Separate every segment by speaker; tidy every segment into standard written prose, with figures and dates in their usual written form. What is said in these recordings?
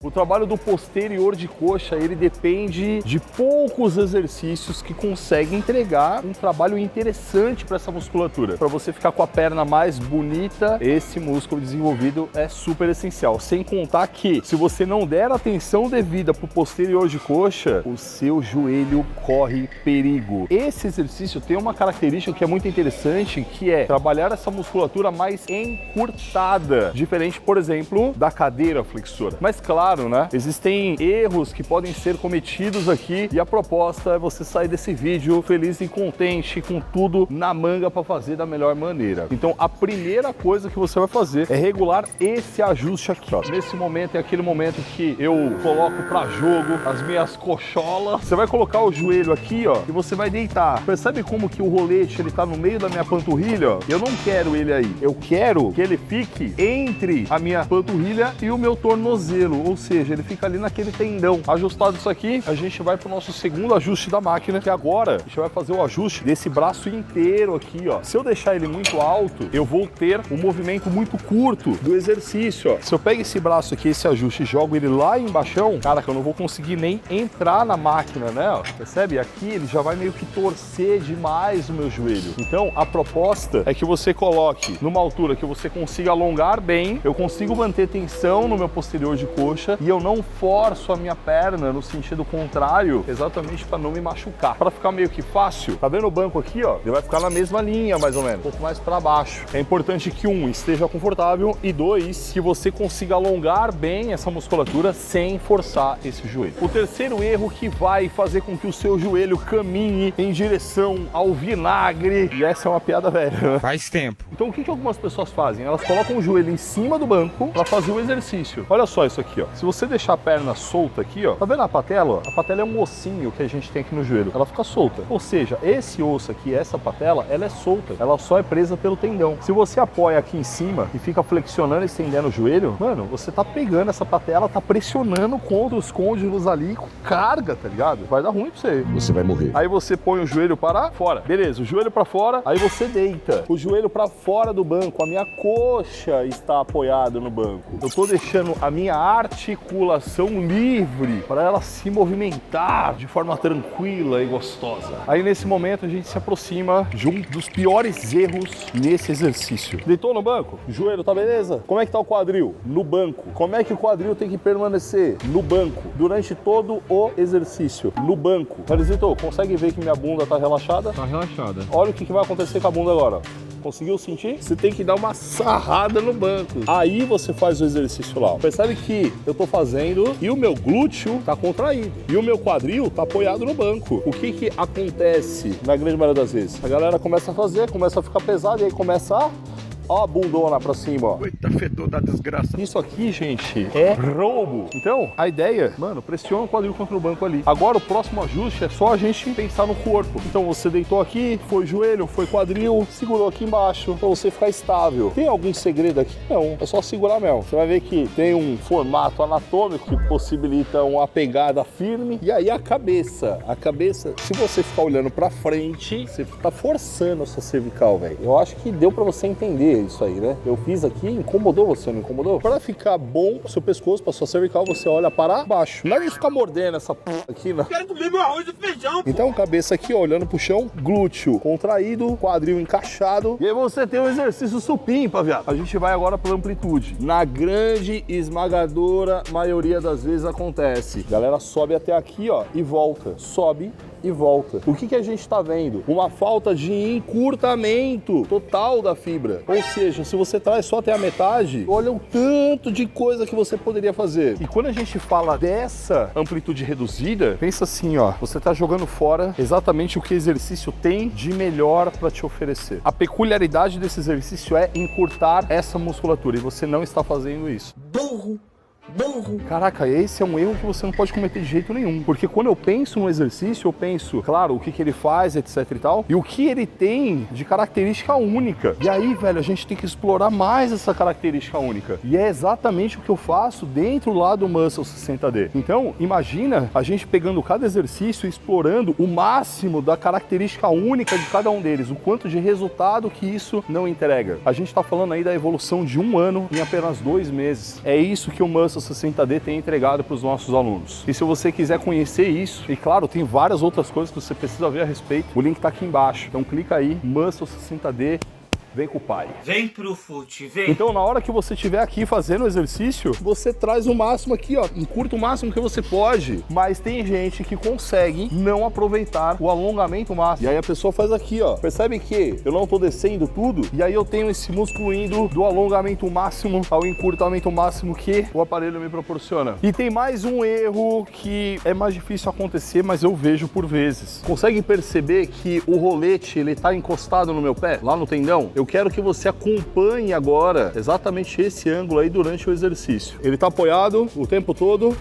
Speaker 1: O trabalho do posterior de coxa, ele depende de poucos exercícios que conseguem entregar um trabalho interessante para essa musculatura. Para você ficar com a perna mais bonita, esse músculo desenvolvido é super essencial. Sem contar que, se você não der atenção devida para o posterior de coxa, o seu joelho corre perigo. Esse exercício tem uma característica que é muito interessante, que é trabalhar essa musculatura mais encurtada, diferente, por exemplo, da cadeira flexora. Mas claro, né, existem erros que podem ser cometidos aqui e a proposta é você sair desse vídeo feliz e contente, com tudo na manga para fazer da melhor maneira. Então a primeira coisa que você vai fazer é regular esse ajuste aqui, ó. Nesse momento é aquele momento que eu coloco para jogo as minhas coxolas. Você vai colocar o joelho aqui, ó, e você vai deitar. Percebe como que o rolete ele tá no meio da minha panturrilha, ó? Eu não quero ele aí. Eu quero que ele fique entre a minha panturrilha e o meu tornozelo, ou seja, ele fica ali naquele tendão. Ajustado isso aqui, a gente vai pro nosso segundo ajuste da máquina, que agora a gente vai fazer o ajuste desse braço inteiro aqui, ó. Se eu deixar ele muito alto, eu vou ter um movimento muito curto do exercício, ó. Se eu pego esse braço aqui, esse ajuste, e jogo ele lá embaixo, cara, que eu não vou conseguir nem entrar na máquina, né, ó. Percebe? Aqui ele já vai meio que torcer demais o meu joelho. Então, a proposta é que você coloque numa altura que você consiga alongar bem, eu consigo manter tensão no meu posterior de coxa e eu não forço a minha perna no sentido contrário, exatamente para não me machucar. Para ficar meio que fácil, tá vendo o banco aqui, ó? Ele vai ficar na mesma linha, mais ou menos, um pouco mais para baixo. É importante que esteja confortável e que você consiga alongar bem essa musculatura sem forçar esse joelho. O terceiro erro que vai fazer com que o seu joelho caminhe em direção ao vinagre, e essa é uma piada velha.
Speaker 2: Faz tempo.
Speaker 1: Então o que algumas pessoas fazem? Elas colocam o joelho em cima do banco para fazer o exercício. Olha só isso aqui, ó. Se você deixar a perna solta aqui, ó, tá vendo a patela? A patela é um ossinho que a gente tem aqui no joelho. Ela fica solta. Ou seja, esse osso aqui, essa patela, ela é solta. Ela só é presa pelo tendão. Se você apoia aqui em cima e fica flexionando e estendendo o joelho, mano, você tá pegando essa patela, tá pressionando contra os côndilos ali com carga, tá ligado? Vai dar ruim pra você.
Speaker 3: Você vai morrer.
Speaker 1: Aí você põe o joelho para fora. Beleza, o joelho para fora, aí você deita. O joelho para fora do banco, a minha coxa está apoiada no banco. Eu tô deixando a minha articulação livre para ela se movimentar de forma tranquila e gostosa. Aí nesse momento a gente se aproxima de um dos piores erros nesse exercício. Deitou no banco? O joelho tá beleza? Como é que tá o quadril? No banco. Como é que o quadril tem que permanecer? No banco. Durante todo o exercício. No banco. Marizito, consegue ver que minha bunda tá relaxada?
Speaker 2: Tá relaxada.
Speaker 1: Olha o que vai acontecer com a bunda agora. Conseguiu sentir? Você tem que dar uma sarrada no banco. Aí você faz o exercício lá. Percebe que eu tô fazendo e o meu glúteo tá contraído. E o meu quadril tá apoiado no banco. O que que acontece na grande maioria das vezes? A galera começa a fazer, começa a ficar pesado e aí começa a... Ó a bundona pra cima, ó.
Speaker 2: Eita, fedor da desgraça.
Speaker 1: Isso aqui, gente, é roubo. Então, a ideia, mano, pressiona o quadril contra o banco ali. Agora, o próximo ajuste é só a gente pensar no corpo. Então, você deitou aqui, foi joelho, foi quadril, segurou aqui embaixo, pra você ficar estável. Tem algum segredo aqui? Não, é só segurar mesmo. Você vai ver que tem um formato anatômico que possibilita uma pegada firme. E aí, a cabeça, se você ficar olhando pra frente, você tá forçando a sua cervical, velho. Eu acho que deu pra você entender isso aí, né? Eu fiz aqui, incomodou você, não incomodou? Para ficar bom pro seu pescoço, pra sua cervical, você olha para baixo. Não é de ficar mordendo essa p aqui, não.
Speaker 2: Quero comer meu arroz e feijão.
Speaker 1: Então, cabeça aqui, ó, olhando pro chão, glúteo contraído, quadril encaixado. E aí você tem o exercício supimpa, viado. A gente vai agora pela amplitude. Na grande esmagadora maioria das vezes acontece. A galera sobe até aqui, ó, e volta. Sobe e volta. O que a gente está vendo? Uma falta de encurtamento total da fibra. Ou seja, se você traz só até a metade, olha o tanto de coisa que você poderia fazer. E quando a gente fala dessa amplitude reduzida, pensa assim, ó, você está jogando fora exatamente o que o exercício tem de melhor para te oferecer. A peculiaridade desse exercício é encurtar essa musculatura e você não está fazendo isso.
Speaker 3: Burro!
Speaker 1: Caraca, esse é um erro que você não pode cometer de jeito nenhum. Porque quando eu penso no exercício, eu penso, claro, o que ele faz, etc e tal, e o que ele tem de característica única. E aí, velho, a gente tem que explorar mais essa característica única. E é exatamente o que eu faço dentro lá do Muscle 60D. Então, imagina a gente pegando cada exercício e explorando o máximo da característica única de cada um deles, o quanto de resultado que isso não entrega. A gente tá falando aí da evolução de 1 ano em apenas 2 meses. É isso que o Muscle Muscle 60D tem entregado para os nossos alunos. E se você quiser conhecer isso, e claro, tem várias outras coisas que você precisa ver a respeito, o link tá aqui embaixo. Então clica aí, Muscle 60D. Vem com o pai.
Speaker 2: Vem pro fute, vem.
Speaker 1: Então, na hora que você estiver aqui fazendo o exercício, você traz o máximo aqui, ó. Encurta o máximo que você pode. Mas tem gente que consegue não aproveitar o alongamento máximo. E aí a pessoa faz aqui, ó. Percebe que eu não tô descendo tudo? E aí eu tenho esse músculo indo do alongamento máximo ao encurtamento máximo que o aparelho me proporciona. E tem mais um erro que é mais difícil acontecer, mas eu vejo por vezes. Consegue perceber que o rolete, ele tá encostado no meu pé, lá no tendão? Eu quero que você acompanhe agora exatamente esse ângulo aí durante o exercício. Ele está apoiado o tempo todo.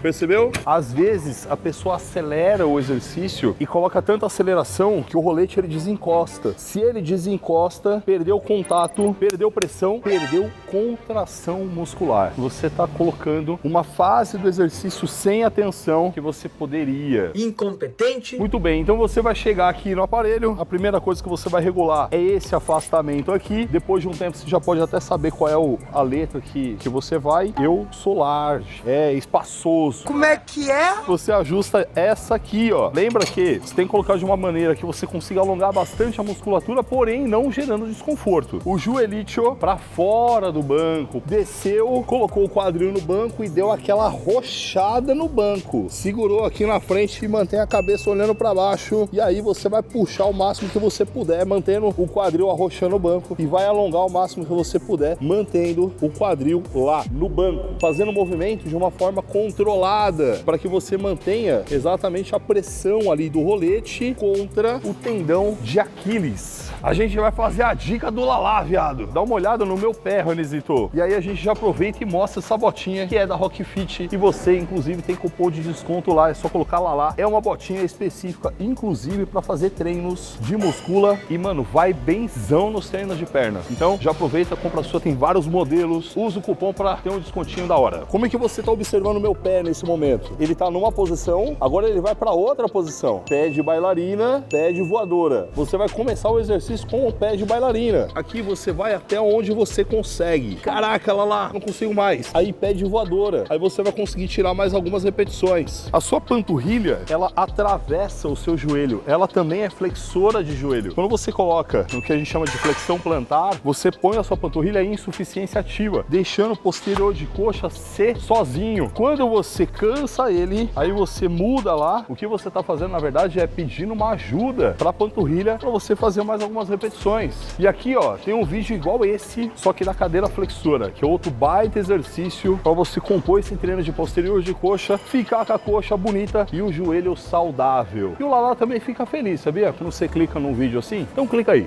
Speaker 1: Percebeu? Às vezes a pessoa acelera o exercício e coloca tanta aceleração que o rolete ele desencosta. Se ele desencosta, perdeu contato, perdeu pressão, perdeu contração muscular. Você está colocando uma fase do exercício sem atenção que você poderia.
Speaker 2: Incompetente?
Speaker 1: Muito bem, então você vai chegar aqui no aparelho, a primeira coisa que você vai regular é esse afastamento aqui. Depois de um tempo você já pode até saber qual é a letra que você vai. Eu sou large, é espaçoso.
Speaker 2: Como é que é?
Speaker 1: Você ajusta essa aqui, ó. Lembra que você tem que colocar de uma maneira que você consiga alongar bastante a musculatura, porém não gerando desconforto. O joelito para fora do banco, desceu, colocou o quadril no banco e deu aquela rochada no banco. Segurou aqui na frente e mantém a cabeça olhando para baixo. E aí você vai puxar o máximo que você puder, mantendo o quadril arrochando o banco, e vai alongar o máximo que você puder, mantendo o quadril lá no banco, fazendo o movimento de uma forma controlada, para que você mantenha exatamente a pressão ali do rolete contra o tendão de Aquiles. A gente vai fazer a dica do Lalá, viado. Dá uma olhada no meu pé, Ronizito. E aí a gente já aproveita e mostra essa botinha que é da Rock Fit. E você, inclusive, tem cupom de desconto lá. É só colocar Lalá. É uma botinha específica, inclusive, para fazer treinos de muscula. E, mano, vai benzão nos treinos de perna. Então, já aproveita, compra a sua. Tem vários modelos. Usa o cupom para ter um descontinho da hora. Como é que você tá observando o meu pé nesse momento? Ele tá numa posição, agora ele vai para outra posição. Pé de bailarina, pé de voadora. Você vai começar o exercício com o pé de bailarina. Aqui você vai até onde você consegue. Caraca, Lalá, não consigo mais. Aí pé de voadora. Aí você vai conseguir tirar mais algumas repetições. A sua panturrilha, ela atravessa o seu joelho. Ela também é flexora de joelho. Quando você coloca no que a gente chama de flexão plantar, você põe a sua panturrilha em insuficiência ativa, deixando o posterior de coxa ser sozinho. Quando você cansa ele, aí você muda lá. O que você está fazendo, na verdade, é pedindo uma ajuda para a panturrilha para você fazer mais algumas repetições. E aqui, ó, tem um vídeo igual esse, só que da cadeira flexora, que é outro baita exercício para você compor esse treino de posterior de coxa, ficar com a coxa bonita e o joelho saudável. E o Lalá também fica feliz, sabia? Quando você clica num vídeo assim, então clica aí.